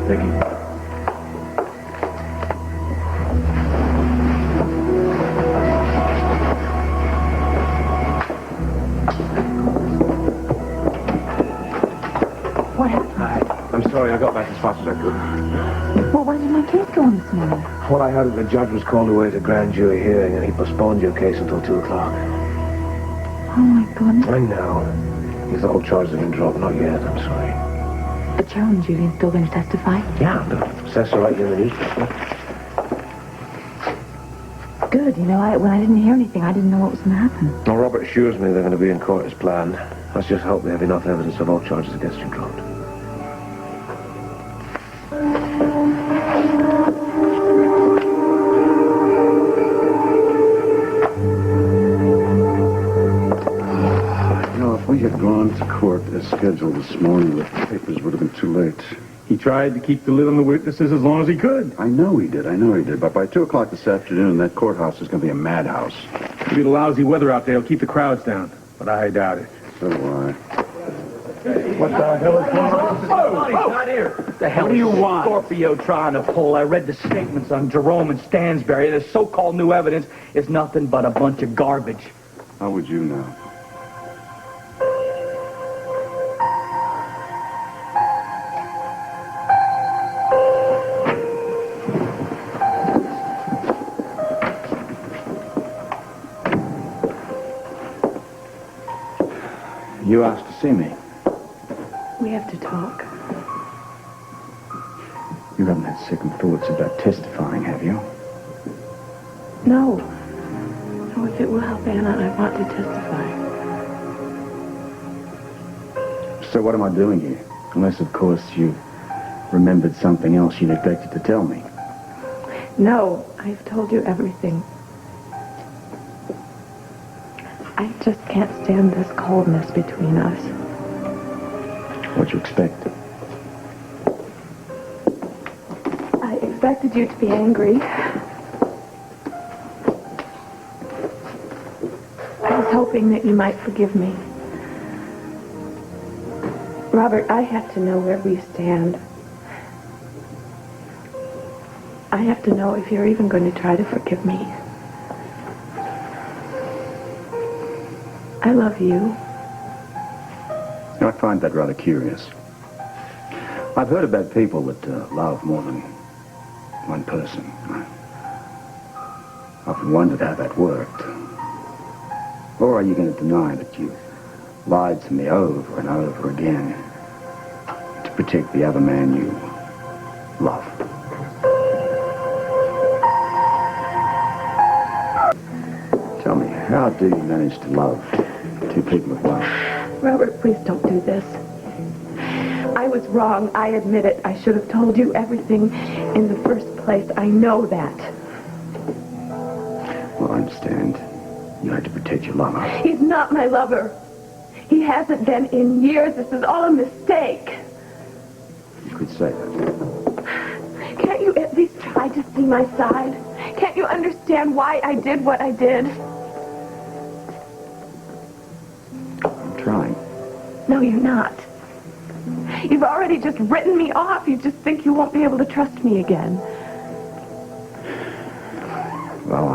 Thank you. What happened? I'm sorry, I got back as fast as I could. Well, why did my case go on this morning? What I heard is the judge was called away to grand jury hearing, and he postponed your case until 2 o'clock. Oh, my goodness. I know. He thought all charges have been dropped. Not yet, I'm sorry. But Cheryl and Julian's still going to testify? Yeah, the says so right here in the newspaper. Good. You know, when I didn't hear anything, I didn't know what was going to happen. Well, Robert assures me they're going to be in court as planned. Let's just hope they have enough evidence of all charges against you dropped. If we had gone to court as scheduled this morning, the papers would have been too late. He tried to keep the lid on the witnesses as long as he could. I know he did. But by 2 o'clock this afternoon, that courthouse is going to be a madhouse. Maybe the lousy weather out there will keep the crowds down, but I doubt it. So do I. What the hell is going on? Not here. What the hell do you want? Scorpio trying to pull? I read the statements on Jerome and Stansberry. This so-called new evidence is nothing but a bunch of garbage. How would you know? You asked to see me. We have to talk. You haven't had second thoughts about testifying, have you? No. No, if it will help Anna, I want to testify. So what am I doing here? Unless, of course, you remembered something else you neglected to tell me. No, I've told you everything. I just can't stand this coldness between us. What you expect? I expected you to be angry. I was hoping that you might forgive me. Robert, I have to know where we stand. I have to know if you're even going to try to forgive me. I love you. I find that rather curious. I've heard about people that love more than one person. I often wondered how that worked. Or are you going to deny that you lied to me over and over again to protect the other man you love? Tell me, how do you manage to love two people at once? Robert, please don't do this. I was wrong. I admit it. I should have told you everything in the first place. I know that. Well, I understand. You had to protect your lover. He's not my lover. He hasn't been in years. This is all a mistake. You could say that. Can't you at least try to see my side? Can't you understand why I did what I did? I'm trying. No, you're not. You've already just written me off. You just think you won't be able to trust me again. Well,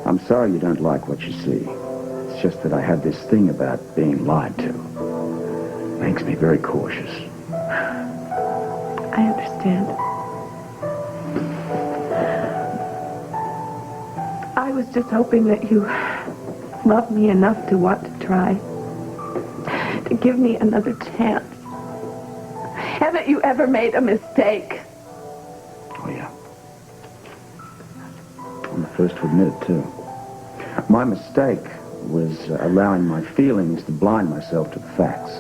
I'm sorry you don't like what you see. It's just that I have this thing about being lied to. It makes me very cautious. I understand. I was just hoping that you loved me enough to want to try. To give me another chance. Haven't you ever made a mistake? Oh, yeah. I'm the first to admit it, too. My mistake was allowing my feelings to blind myself to the facts.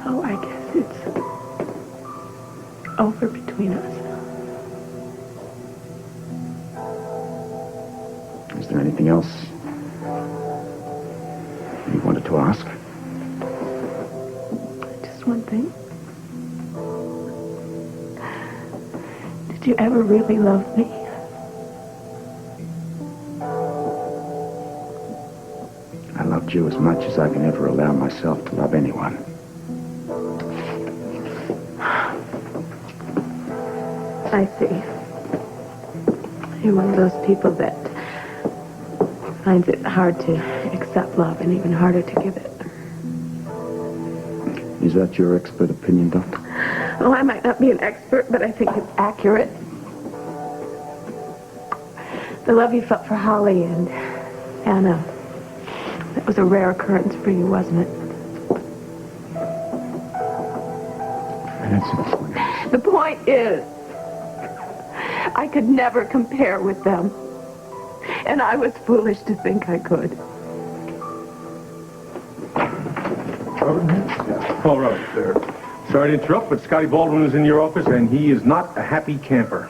So I guess it's over between us. Is there anything else you wanted to ask? Just one thing. Did you ever really love me? I love loved you as much as I can ever allow myself to love anyone. I see. You're one of those people that finds it hard to accept love and even harder to give it. Is that your expert opinion, Doctor? Oh, I might not be an expert, but I think it's accurate. The love you felt for Holly and Anna, that was a rare occurrence for you, wasn't it? That's the point. The point is, I could never compare with them. And I was foolish to think I could. Robert? Paul Robert, sir. Sorry to interrupt, but Scotty Baldwin is in your office, and he is not a happy camper.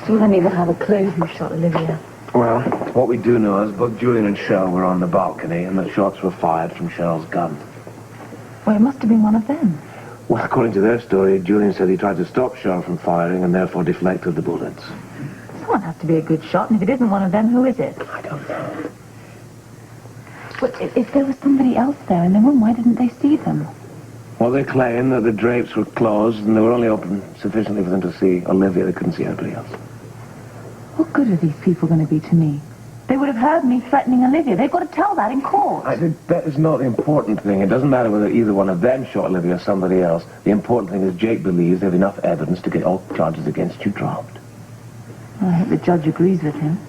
Still don't even have a clue who shot Olivia. Well, what we do know is both Julian and Shell were on the balcony and that shots were fired from Shell's gun. Well, it must have been one of them. Well, according to their story, Julian said he tried to stop Shell from firing and therefore deflected the bullets. Someone has to be a good shot, and if it isn't one of them, who is it? I don't know. But if there was somebody else there in the room, why didn't they see them? Well, they claim that the drapes were closed and they were only open sufficiently for them to see Olivia. They couldn't see anybody else. What good are these people going to be to me? They would have heard me threatening Olivia. They've got to tell that in court. I think that is not the important thing. It doesn't matter whether either one of them shot Olivia or somebody else. The important thing is Jake believes they have enough evidence to get all charges against you dropped. Well, I hope the judge agrees with him.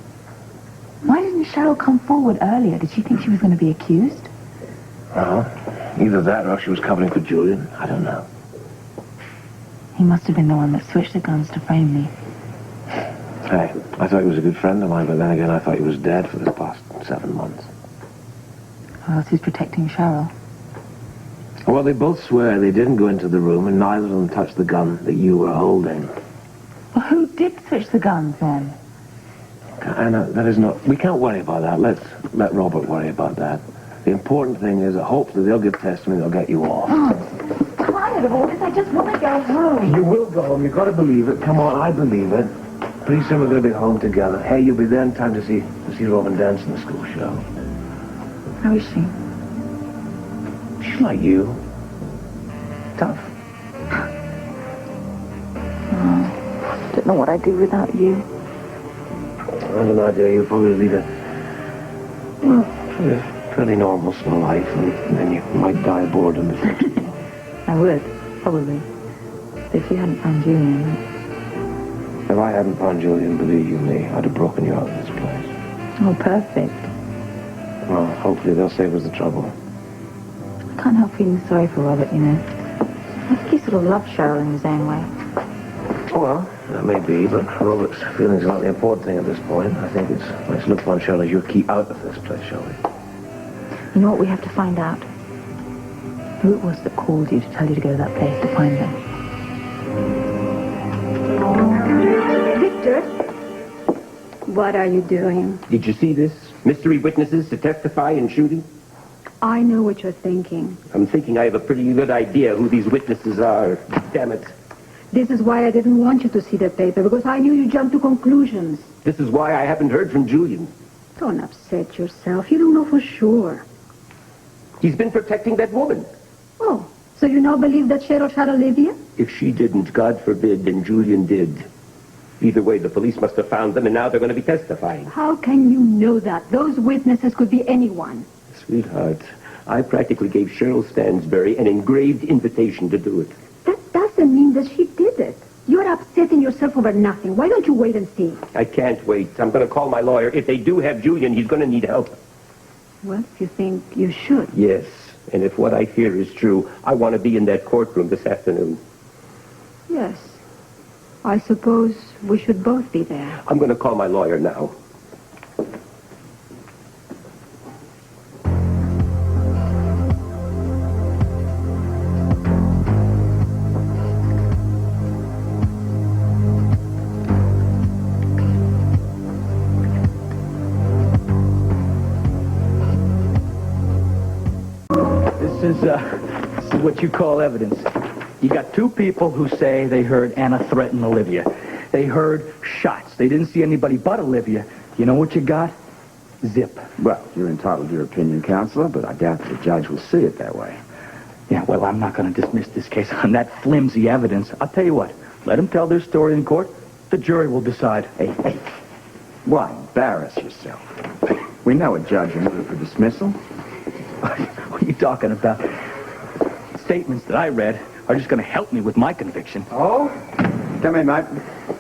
Why didn't Cheryl come forward earlier? Did she think she was going to be accused? Well, either that or she was covering for Julian. I don't know. He must have been the one that switched the guns to frame me. Hey, I thought he was a good friend of mine, but then again, I thought he was dead for the past 7 months. Who else is protecting Cheryl? Well, they both swear they didn't go into the room, and neither of them touched the gun that you were holding. Well, who did switch the guns then? Anna, that is not... We can't worry about that. Let's let Robert worry about that. The important thing is that hopefully they'll give testimony, they'll get you off. Oh, I'm tired of all this. I just want to go home. You will go home. You've got to believe it. Come on, I believe it. Pretty soon we're going to be home together. Hey, you'll be there in time to see Robin dance in the school show. How is she? She's like you. Tough. Oh, don't know what I'd do without you. I have an idea you'll probably lead a fairly normal, slow life, and then you might die of boredom before too long. I would, probably. If you hadn't found Julian. If I hadn't found Julian, believe you me, I'd have broken you out of this place. Oh, perfect. Well, hopefully they'll save us the trouble. I can't help feeling sorry for Robert, you know. I think he sort of loves Cheryl in his own way. Well, that may be, but Robert's feelings are not the important thing at this point. I think let's look upon Cheryl as your key out of this place, shall we? You know what we have to find out? Who it was that called you to tell you to go to that place to find them. Victor, what are you doing? Did you see this? Mystery witnesses to testify in shooting? I know what you're thinking. I'm thinking I have a pretty good idea who these witnesses are. Damn it. This is why I didn't want you to see the paper, because I knew you jumped to conclusions. This is why I haven't heard from Julian. Don't upset yourself. You don't know for sure. He's been protecting that woman. Oh, so you now believe that Cheryl shot Olivia? If she didn't, God forbid, then Julian did. Either way, the police must have found them, and now they're going to be testifying. How can you know that? Those witnesses could be anyone. Sweetheart, I practically gave Cheryl Stansberry an engraved invitation to do it. That doesn't mean that she did it. You're upsetting yourself over nothing. Why don't you wait and see? I can't wait. I'm going to call my lawyer. If they do have Julian, he's going to need help. Well, if you think you should. Yes, and if what I hear is true, I want to be in that courtroom this afternoon. Yes. I suppose we should both be there. I'm going to call my lawyer now. is what you call evidence. You got two people who say they heard Anna threaten Olivia. They heard shots. They didn't see anybody but Olivia. You know what you got? Zip. Well, you're entitled to your opinion, Counselor, but I doubt the judge will see it that way. Yeah, well, I'm not going to dismiss this case on that flimsy evidence. I'll tell you what. Let them tell their story in court. The jury will decide. Hey, why embarrass yourself? We know a judge will move for dismissal. What are you talking about? Statements that I read are just going to help me with my conviction. Oh? Come in, mate.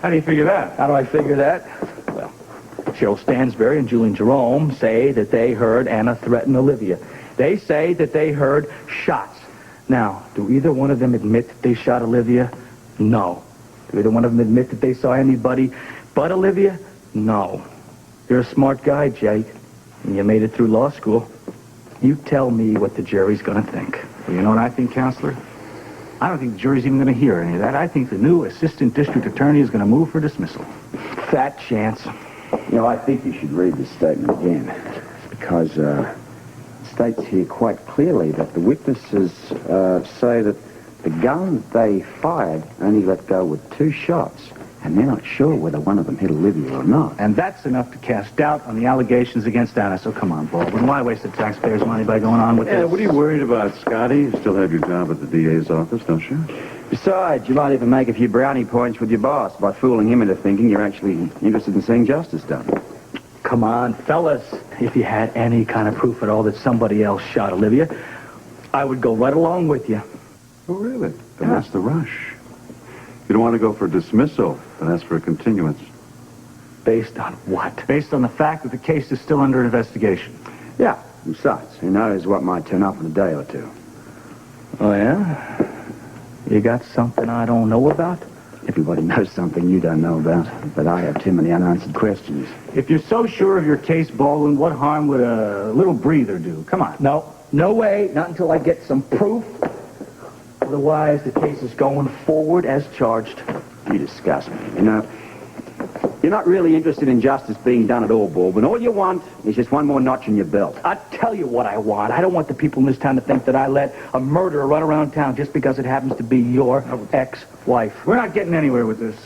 How do you figure that? How do I figure that? Well, Cheryl Stansberry and Julian Jerome say that they heard Anna threaten Olivia. They say that they heard shots. Now, do either one of them admit that they shot Olivia? No. Do either one of them admit that they saw anybody but Olivia? No. You're a smart guy, Jake, and you made it through law school. You tell me what the jury's going to think. Well, you know what I think, Counselor? I don't think the jury's even going to hear any of that. I think the new assistant district attorney is going to move for dismissal. Fat chance. You know, I think you should read this statement again, because it states here quite clearly that the witnesses say that the gun they fired only let go with 2 shots, and they're not sure whether one of them hit Olivia or not. And that's enough to cast doubt on the allegations against Anna. So come on, Baldwin. Why waste the taxpayers' money by going on with this? What are you worried about, Scotty? You still have your job at the DA's office, don't you? Besides, you might even make a few brownie points with your boss by fooling him into thinking you're actually interested in seeing justice done. Come on, fellas. If you had any kind of proof at all that somebody else shot Olivia, I would go right along with you. Oh, really? Then that's the rush. You don't want to go for dismissal, but ask for a continuance. Based on what? Based on the fact that the case is still under investigation. Yeah, besides, who knows what might turn up in a day or two. Oh, yeah? You got something I don't know about? Everybody knows something you don't know about, but I have too many unanswered questions. If you're so sure of your case, Baldwin, what harm would a little breather do? Come on. No way. Not until I get some proof. Otherwise, the case is going forward as charged. You disgust me. You know, you're not really interested in justice being done at all, Baldwin. All you want is just one more notch in your belt. I'll tell you what I want. I don't want the people in this town to think that I let a murderer run around town just because it happens to be your ex-wife. We're not getting anywhere with this.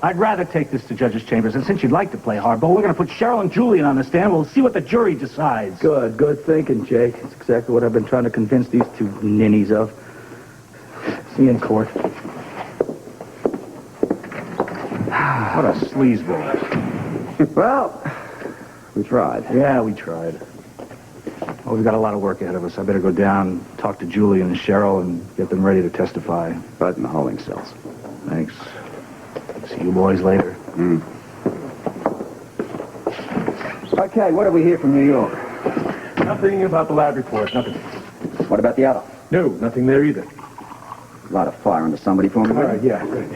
I'd rather take this to Judge's Chambers, and since you'd like to play hardball, we're going to put Cheryl and Julian on the stand. We'll see what the jury decides. Good thinking, Jake. It's exactly what I've been trying to convince these two ninnies of. See you in court. What a sleazeball. Well, we tried. Yeah, we tried. Well, we've got a lot of work ahead of us. I better go down, talk to Julian and Cheryl, and get them ready to testify. Right in the holding cells. Thanks. See you boys later. Okay, what do we hear from New York? Nothing about the lab report, nothing. What about the other? No, nothing there either. Light a fire under somebody for me. All right, yeah, good.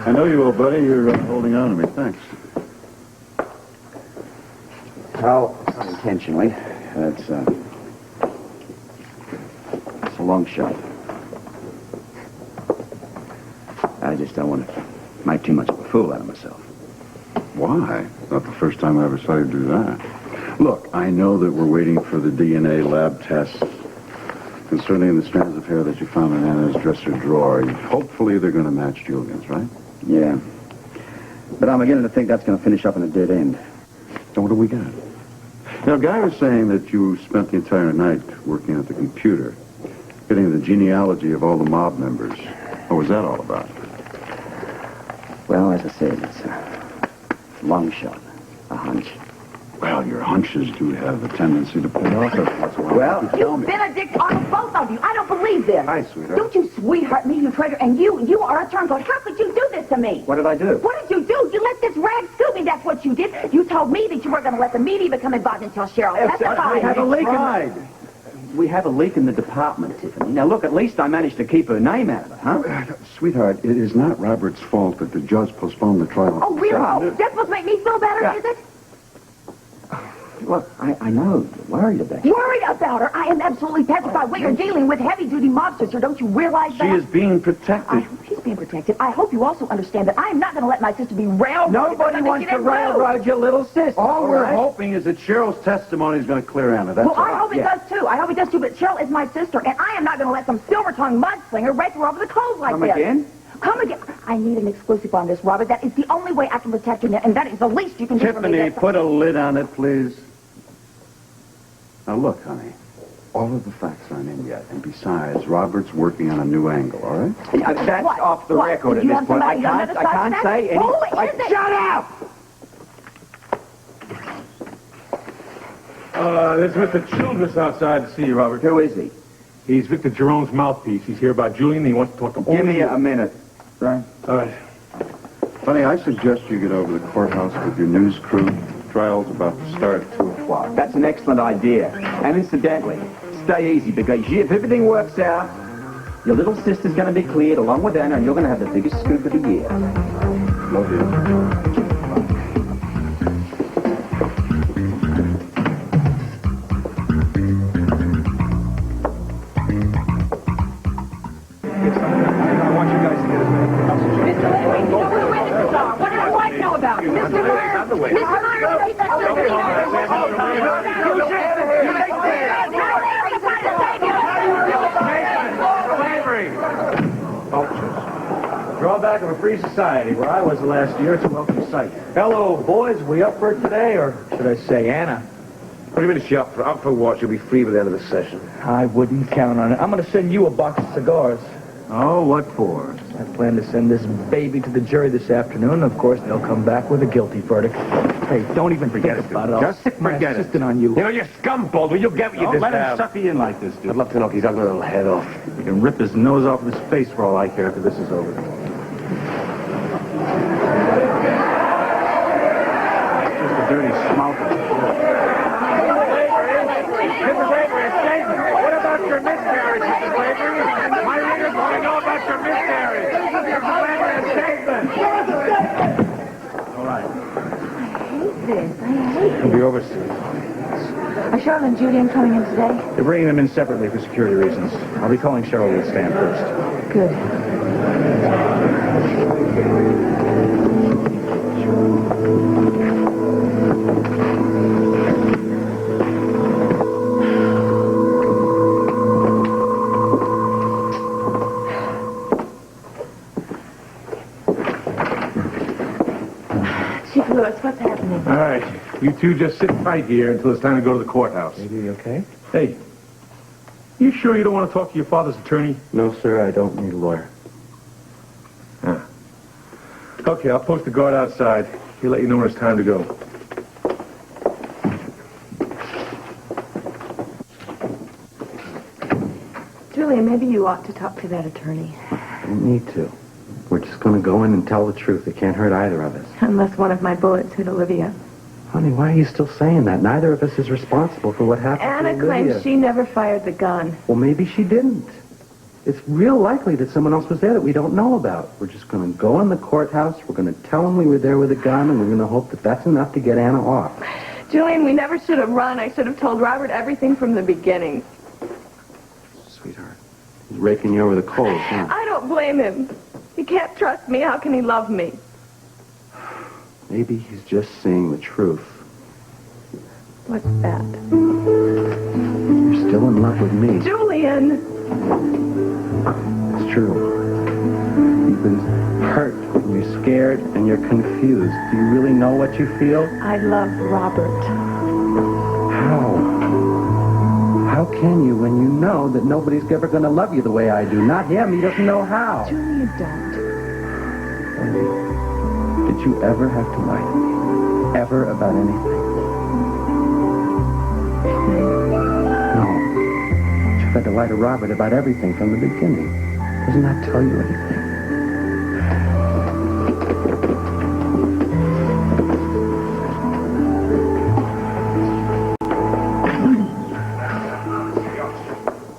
I know you will, buddy. You're holding on to me. Thanks. Well, not intentionally. It's a long shot. I just don't want to make too much of a fool out of myself. Why? Not the first time I ever saw you do that. Look, I know that we're waiting for the DNA lab tests concerning the strands of hair that you found in Anna's dresser drawer. Hopefully they're going to match Julian's, right? Yeah. But I'm beginning to think that's going to finish up in a dead end. So what do we got? Now, Guy was saying that you spent the entire night working at the computer, getting the genealogy of all the mob members. What was that all about? Well, as I said, it's a long shot, a hunch. Well, your hunches do have a tendency to pay off every once in a while. Well, You Benedict Arnold, both of you. I don't believe this. Hi, sweetheart. Don't you sweetheart me, you traitor. And you are a turncoat. How could you do this to me? what did I do? What did you do? You let this rag sue me. That's what you did. You told me that you weren't going to let the media become involved until Cheryl testified. We have a leak in the department, Tiffany. Now, look, at least I managed to keep her name out of it, huh? Sweetheart, it is not Robert's fault that the judge postponed the trial. Oh, really? Oh, that's supposed to make me feel better, is it? Look, I know you're worried about her. Worried about her? I am absolutely petrified. We are dealing with heavy-duty mobsters here. Don't you realize that? She is being protected. I hope she's being protected. I hope you also understand that I am not going to let my sister be railroaded. Nobody wants to railroad your little sister. All we're hoping is that Cheryl's testimony is going to clear Anna. That's Well, I hope it does, too. I hope it does, too. But Cheryl is my sister, and I am not going to let some silver-tongued mudslinger rake her over the coals like Come this. again? Come again. I need an exclusive on this, Robert. That is the only way I can protect her, and that is the least you can do for me. Tiffany, put a lid on it, please. Now, look, honey. All of the facts aren't in yet. And besides, Robert's working on a new angle, all right? That's What? off the What? record Did at you this have point. I somebody on can't the say suspect? any... Who is it? Shut up! There's Mr. Childress outside to see you, Robert. Who is he? He's Victor Jerome's mouthpiece. He's here about Julian, and he wants to talk to all Give me of you. a minute. Right. All right. Honey, I suggest you get over to the courthouse with your news crew. Trial's about to start at 2 o'clock. That's an excellent idea. And incidentally, stay easy, because if everything works out, your little sister's going to be cleared along with Anna, and you're going to have the biggest scoop of the year. Love you. I want you guys to get as many Mr. Lavery, who the witnesses are? What do your wife know about it? Mr. Myers, Mr. Myers, say Drawback of a free society. Where I was the last year, it's a welcome sight. Hello, boys. We up for it today, or should I say Anna? What do you mean she's up for what? She'll be free by the end of the session. I wouldn't count on it. I'm going to send you a box of cigars. Oh, what for? I plan to send this baby to the jury this afternoon. Of course, they'll come back with a guilty verdict. Hey, don't even forget about it. Just I'll forget it. insist on you. You know, you scumbag. Will you get what you Don't let him deserve? suck you in like this, dude. I'd love to knock his ugly little head off. You can rip his nose off of his face for all I care after this is over. Just a dirty smoker. Mrs. Lavery, a statement. What about your miscarriage, Mrs. Lavery? My readers want to know about your miscarriage. Mrs. Lavery, a statement. All right. It'll be over soon. Are Cheryl and Julian coming in today? They're bringing them in separately for security reasons. I'll be calling Cheryl to the stand first. Good. Chief Lewis, what's happening? All right. You two just sit right here until it's time to go to the courthouse. You okay? Hey, you sure you don't want to talk to your father's attorney? No, sir, I don't need a lawyer. Okay, I'll post the guard outside. He'll let you know when it's time to go. Julian, maybe you ought to talk to that attorney. I don't need to. We're just going to go in and tell the truth. It can't hurt either of us. Unless one of my bullets hit Olivia. Honey, why are you still saying that? Neither of us is responsible for what happened Anna to Olivia. claims she never fired the gun. Well, maybe she didn't. It's real likely that someone else was there that we don't know about. We're just going to go in the courthouse. We're going to tell them we were there with a gun, and we're going to hope that that's enough to get Anna off. Julian, we never should have run. I should have told Robert everything from the beginning. Sweetheart, he's raking you over the coals, huh? I don't blame him. He can't trust me. How can he love me? Maybe he's just saying the truth. What's that? You're still in love with me. Julian! It's true. You've been hurt, and you're scared, and you're confused. Do you really know what you feel? I love Robert. How? How can you when you know that nobody's ever going to love you the way I do? Not him. He doesn't know how. Julian, don't. Did you ever have to lie to me? Ever about anything? No. You've had to lie to Robert about everything from the beginning. Doesn't that tell you anything?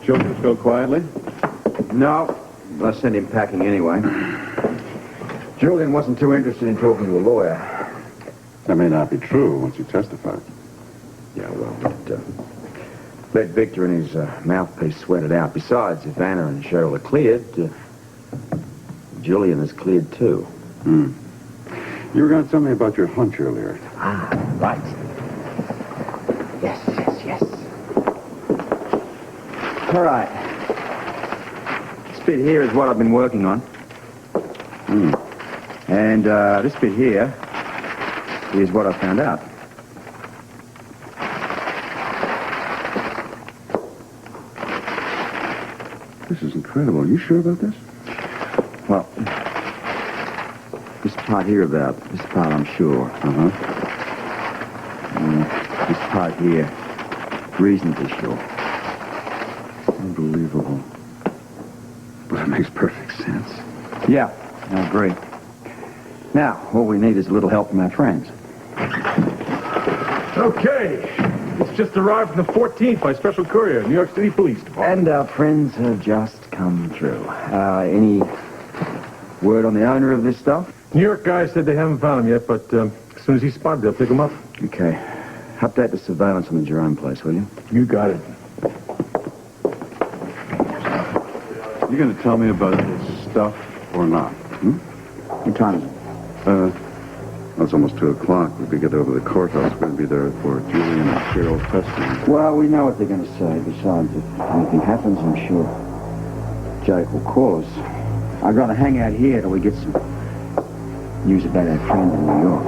Children go quietly? No, but I sent him packing anyway. Julian wasn't too interested in talking to a lawyer. That may not be true once you testify. Yeah, well, let Victor and his mouthpiece sweat it out. Besides, if Anna and Cheryl are cleared, Julian is cleared too. You were going to tell me about your hunch earlier. Ah, right. Yes. All right. This bit here is what I've been working on. And this bit here is what I found out. This is incredible. Are you sure about this? Well, this part here about, this part I'm sure. And this part here, reasonably sure. Unbelievable. But it makes perfect sense. Yeah, I agree. Now, all we need is a little help from our friends. Okay. It's just arrived from the 14th by special courier, New York City Police Department. And our friends have just come through. Any word on the owner of this stuff? New York guys said they haven't found him yet, but as soon as he's spotted, they'll pick him up. Okay. Update the surveillance on the Jerome place, will you? You got it. You going to tell me about this stuff or not? What time is it? It's almost 2 o'clock. We'll be getting over to the courthouse. We're going to be there for Julian and Cheryl's testimony. Well, we know what they're going to say. Besides, if anything happens, I'm sure Jake will call us. I'd rather hang out here till we get some news about our friend in New York.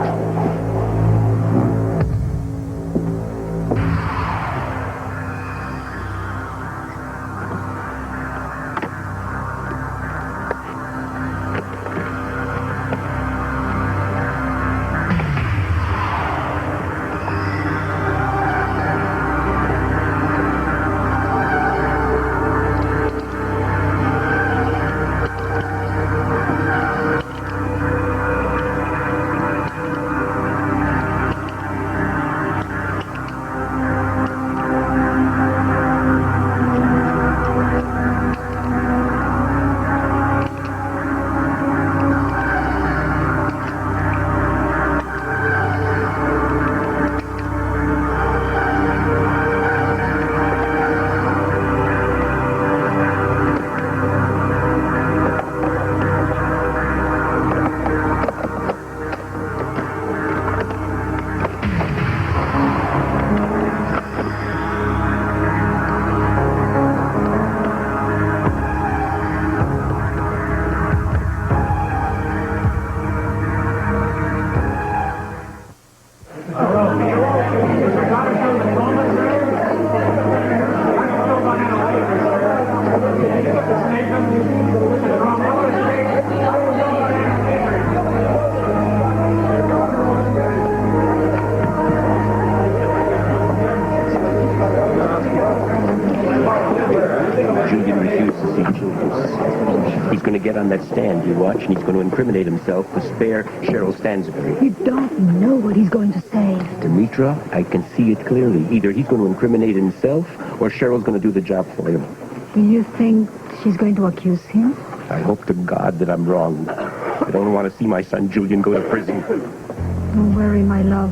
He's going to get on that stand, you watch, and he's going to incriminate himself to spare Cheryl Stansbury. You don't know what he's going to say. Demetra, I can see it clearly. Either he's going to incriminate himself, or Cheryl's going to do the job for him. Do you think she's going to accuse him? I hope to God that I'm wrong. I don't want to see my son Julian go to prison. Don't worry, my love.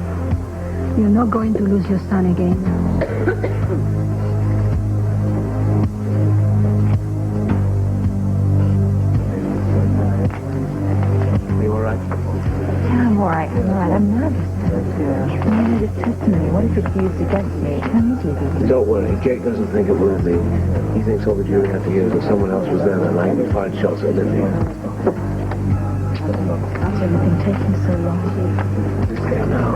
You're not going to lose your son again. I'm all right. I'm nervous. You need his testimony. What if it's used against me? Can you do this? Don't worry. Jake doesn't think it will be. He thinks all the jury have to hear is that someone else was there that night and fired shots at Olivia. How's everything taking so long? There now.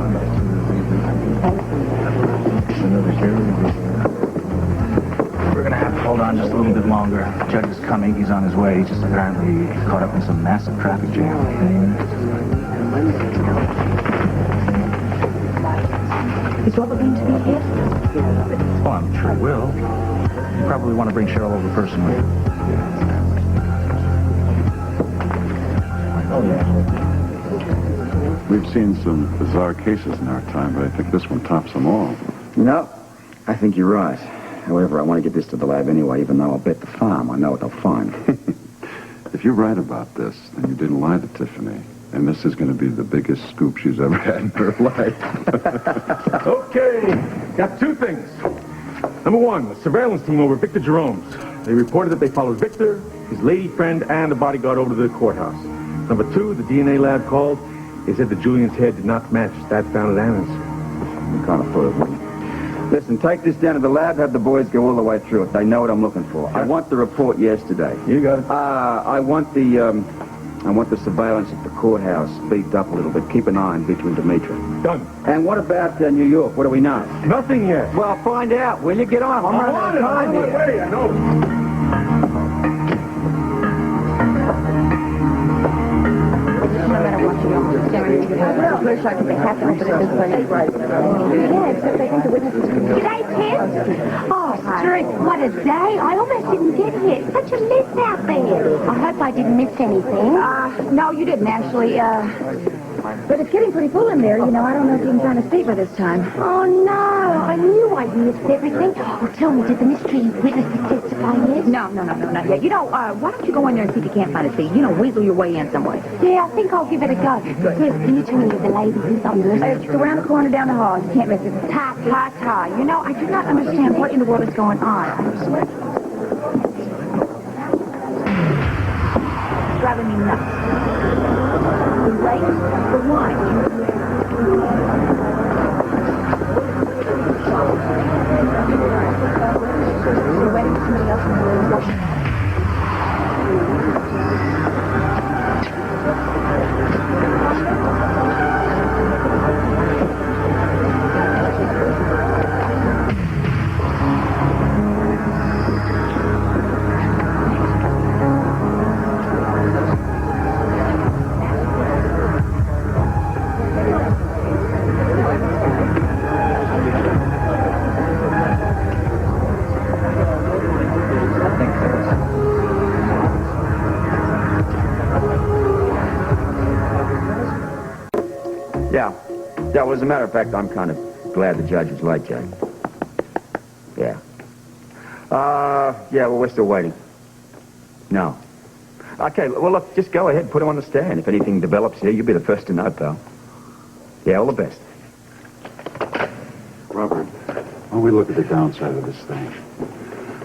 Another jury. We're going to have to hold on just a little bit longer. The judge is coming. He's on his way. He's just apparently caught up in some massive traffic jam. Is Robert going to be here? Well, I'm sure he will. You probably want to bring Cheryl over personally. Oh, yeah. We've seen some bizarre cases in our time, but I think this one tops them all. No, I think you're right. However, I want to get this to the lab anyway, even though I'll bet the farm I know what they'll find. If you're right about this, then you didn't lie to Tiffany. And this is going to be the biggest scoop she's ever had in her life. Okay, got two things. Number one, the surveillance team over at Victor Jerome's. They reported that they followed Victor, his lady friend, and the bodyguard over to the courthouse. Number two, the DNA lab called. They said that Julian's head did not match that found at Anna's. You can't afford it, Willie. Listen, take this down to the lab, have the boys go all the way through it. They know what I'm looking for. I want the report yesterday. You got it. I want the surveillance at the courthouse beefed up a little bit. Keep an eye on Victor and Dimitri. Done. And what about New York? What do we know? Nothing yet. Well, find out. Will you get on? I'm running out of time I'm on my here. way, I know. No matter what you don't I wish I could have to open it this way. Yeah, except I think the witnesses could. G'day, Ted. Oh, Strick, what a day. I almost didn't get here. Such a mess out there. I hope I didn't miss anything. No, you didn't actually. But it's getting pretty full in there. You know, I don't know if you can find a seat by this time. Oh, no. I knew I'd missed everything. Oh, tell me, did the mystery witnesses testify yet? No, not yet. You know, why don't you go in there and see if you can't find a seat? You know, weasel your way in some way. Yeah, I think I'll give it a go. Yes, can you tell me if the lady is on the list? It's around the corner down the hall. You can't miss it. Ta. You know, I do not understand what in the world is going on. It's driving me nuts. We wait for wine. We're waiting for somebody else in the room. Yeah, well, as a matter of fact, I'm kind of glad the judge was late, Jay. Yeah. Yeah, well, we're still waiting. No. Okay, well, look, just go ahead, put him on the stand. If anything develops here, you'll be the first to know, pal. Yeah, all the best. Robert, why don't we look at the downside of this thing?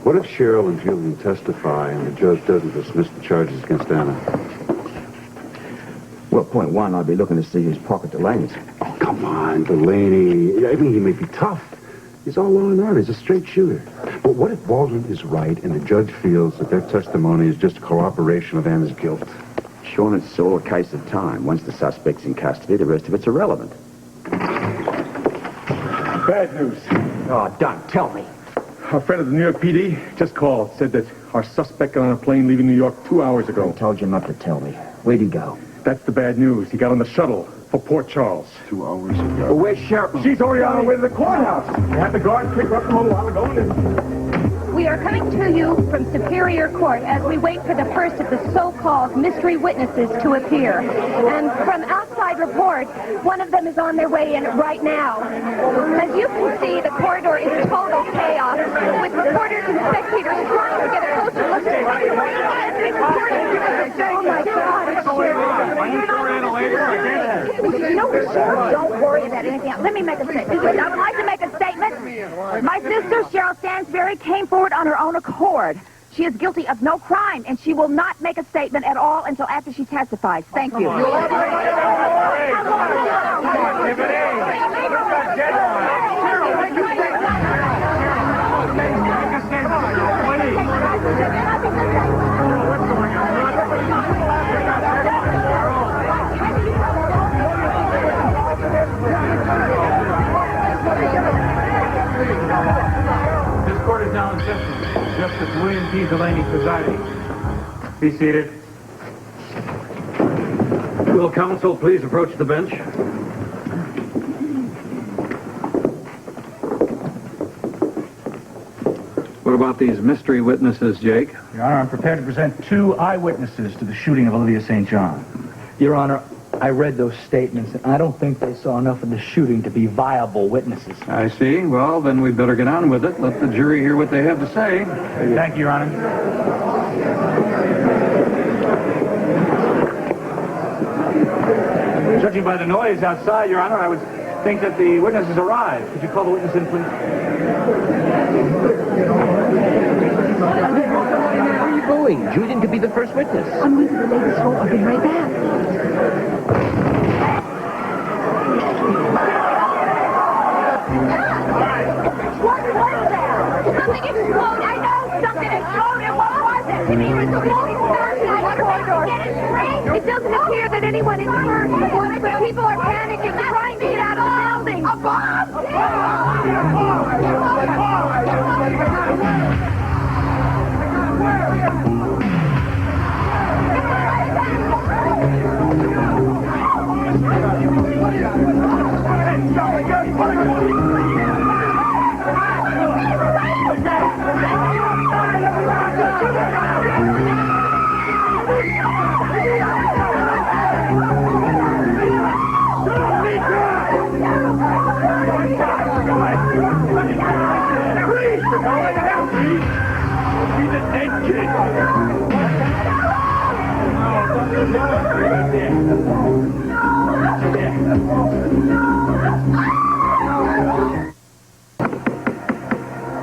What if Cheryl and Julian testify and the judge doesn't dismiss the charges against Anna? Well, point one, I'd be looking to see his pocket Delaney's. Oh, come on, Delaney. I mean, he may be tough. He's all law and order. He's a straight shooter. But what if Baldwin is right and the judge feels that their testimony is just corroboration of Anna's guilt? Sean, it's all a case of time. Once the suspect's in custody, the rest of it's irrelevant. Bad news. Oh, don't tell me. Our friend at the New York PD just called. Said that our suspect got on a plane leaving New York 2 hours ago. I told you not to tell me. Where'd he go? That's the bad news. He got on the shuttle for Port Charles. 2 hours ago. Well, where's Cheryl? She's already on her way to the courthouse. We had the guard pick her up a little while ago and We are coming to you from Superior Court as we wait for the first of the so-called mystery witnesses to appear. And from outside report, one of them is on their way in right now. As you can see, the corridor is total chaos, with reporters and spectators trying to get a closer look at Oh, my God, it's You know what, Cheryl? Don't worry about anything else. Let me make a statement. I would like to make a statement. My sister, Cheryl Stansberry, came forward on her own accord. She is guilty of no crime, and she will not make a statement at all until after she testifies. Thank you. This court is now in session. Justice William P. Delaney presiding. Be seated. Will counsel please approach the bench? What about these mystery witnesses, Jake? Your Honor, I'm prepared to present 2 eyewitnesses to the shooting of Olivia St. John. Your Honor, I read those statements, and I don't think they saw enough of the shooting to be viable witnesses. I see. Well, then we'd better get on with it. Let the jury hear what they have to say. Thank you, Your Honor. Judging by the noise outside, Your Honor, I would think that the witness has arrived. Could you call the witness in, please? Where are you going? Julian could be the first witness. I'm going to the ladies' hall. I'll be right back. What was that? Something exploded. I know something exploded. What was it? You mean it was the moving person in the corridor? It doesn't appear that anyone is hurt, but people are panicking, trying to get out of the building. A bomb!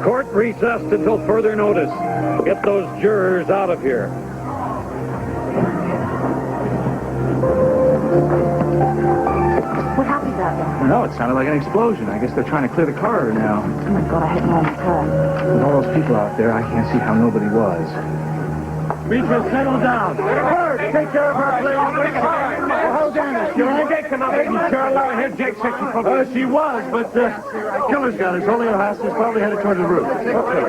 Court recessed until further notice. Get those jurors out of here. What happened out there? I don't know, it sounded like an explosion. I guess they're trying to clear the corridor now. Oh, my God, I had no idea. With all those people out there, I can't see how nobody was. Beatrice, settle down. Bird, take care of her, please. Hold down. You're all Jake come up. You sure allowed her Jake section from she was, but killer's got us. Only her house is probably headed toward the roof. Okay.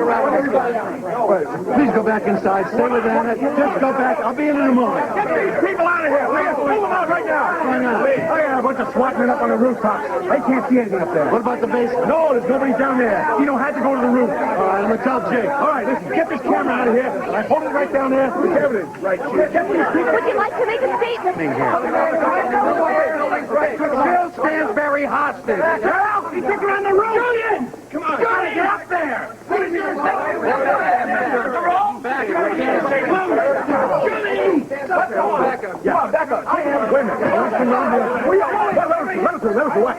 Please go back inside. Stay with Anna. Just go back. I'll be in a moment. Get these people out of here. Move them out right now. Why not? I got a bunch of SWAT men up on the rooftops. I can't see anything up there. What about the basement? No, there's nobody down there. You don't have to go to the roof. All right, I'm going to tell Jake. All right, listen, get this camera out of here. I hold it right down there. It's evidence right here. Would you like to make a statement? Bill Stansberry hostage. Help! He took her on the roof! Julian! Come on! Johnny, get up there! Julie! Back up! I am. Wait a minute. What?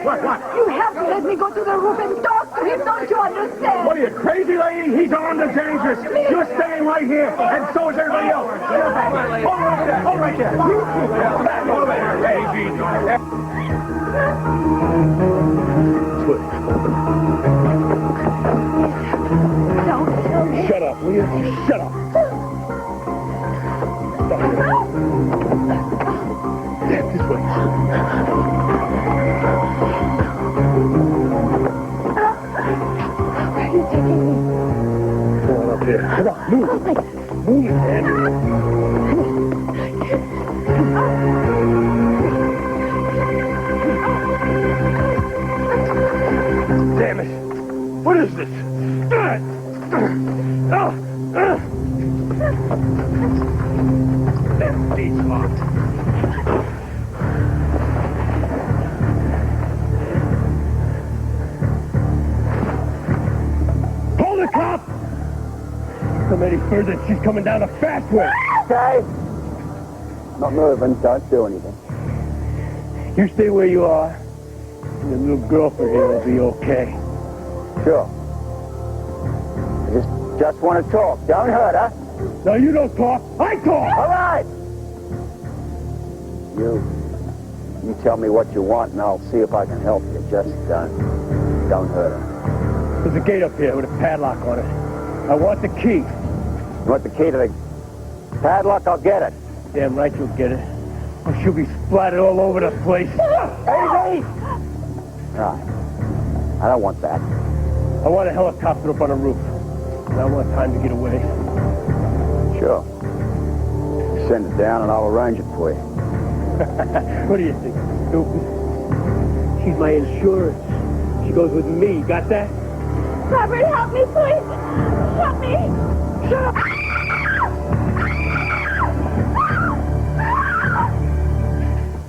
You have to let me go to the roof and talk to him, don't you understand? What are you, crazy lady? He's armed and dangerous. You're staying right here, and so is everybody else. Hold right there. Hold there. Shut up, will you? Shut up. This way. Where are you taking me? Come on up here. Come on, move. Move your hand. Damn it. What is this? Damn, these locked. Hold it, cop! Come any further, she's coming down a fast way. Okay. Not moving. Don't do anything. You stay where you are, and the little girlfriend here will be okay. Sure. I just want to talk. Don't hurt her. No, you don't talk. I talk! All right. You tell me what you want, and I'll see if I can help you. Just don't hurt her. There's a gate up here with a padlock on it. I want the key. You want the key to the padlock? I'll get it. Damn right you'll get it. Or she'll be splattered all over the place. Easy! Right. I don't want that. I want a helicopter up on the roof. And I want time to get away. Sure. Send it down and I'll arrange it for you. What do you think, stupid? She's my insurance. She goes with me. Got that? Robert, help me, please.